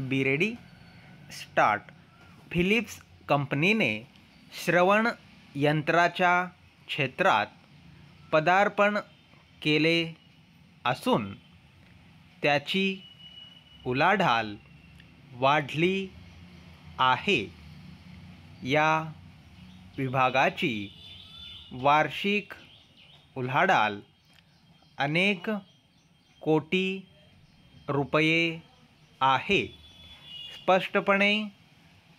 Be ready start. Philips कंपनीने श्रवण यंत्राच्या क्षेत्रात पदार्पण केले असून त्याची उलाढाल वाढली आहे। या विभागाची वार्षिक उलाढाल अनेक कोटी रुपये आहे। स्पष्टपणे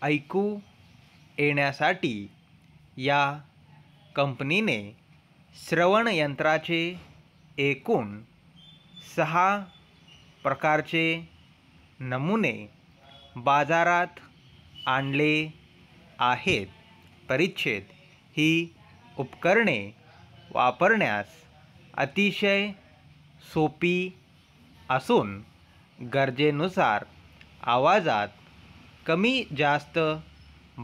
ऐकू येण्यासाठी या कंपनीने श्रवण यंत्राचे एकूण 6 प्रकारचे नमुने बाजारात आणले आहेत। परिच्छेद ही उपकरणे वापरण्यास अतिशय सोपी असून गरजेनुसार आवाजात कमी जास्त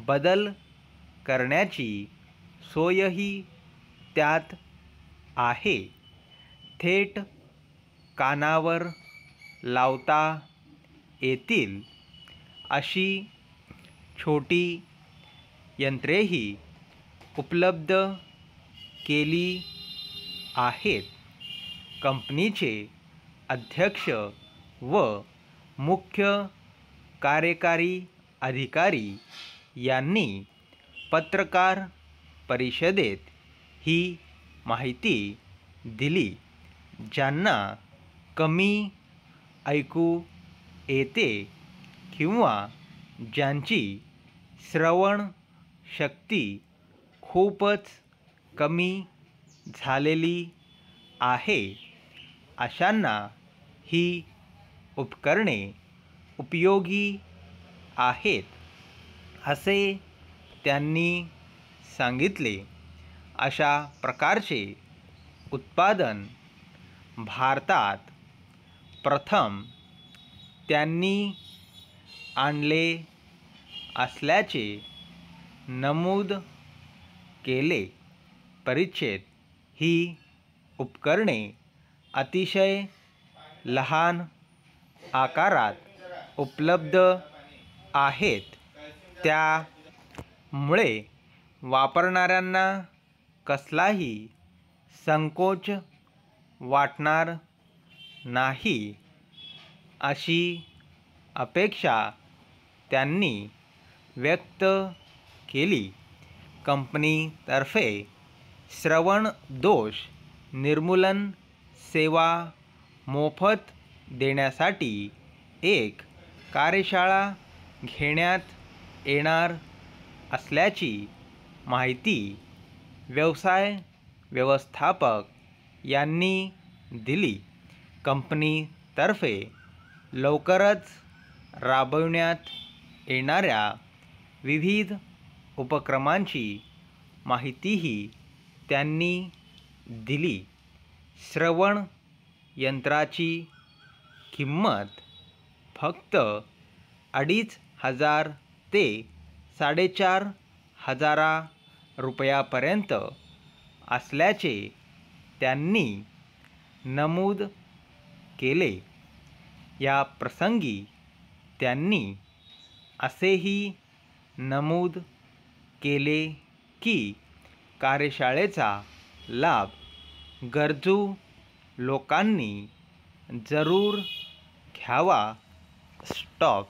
बदल करण्याची सोयही त्यात आहे। थेट कानावर लावता येतील अशी छोटी यंत्रेही उपलब्ध केली आहेत। कंपनीचे अध्यक्ष व मुख्य कार्यकारी अधिकारी यांनी पत्रकार परिषदेत ही माहिती दिली। ज्यांना कमी ऐकू येते किंवा ज्यांची श्रवण शक्ती खूपच कमी झालेली आहे अशांना ही उपकरणे उपयोगी आहेत असे त्यांनी सांगितले। अशा प्रकारचे उत्पादन भारतात प्रथम त्यांनी आणले असल्याचे नमूद केले। परिच्छेद ही उपकरणे अतिशय लहान आकारात उपलब्ध आहेत। त्यामुळे वापरणाऱ्यांना कसलाही संकोच वाटणार नाही अशी अपेक्षा त्यांनी व्यक्त केली। कंपनीतर्फे श्रवण दोष निर्मूलन सेवा मोफत देण्यासाठी एक कार्यशाळा घेण्यात येणार असल्याची माहिती व्यवसाय व्यवस्थापक यांनी दिली। कंपनीतर्फे लवकरच राबविण्यात येणाऱ्या विविध उपक्रमांची माहितीही त्यांनी दिली। श्रवण यंत्राची किंमत फक्त 2,500 ते 4,500 रुपयापर्यंत असल्याचे त्यांनी नमूद केले। या प्रसंगी त्यांनी असेही नमूद केले की कार्यशाळेचा लाभ गरजू लोकांनी जरूर घ्यावा। स्टॉप।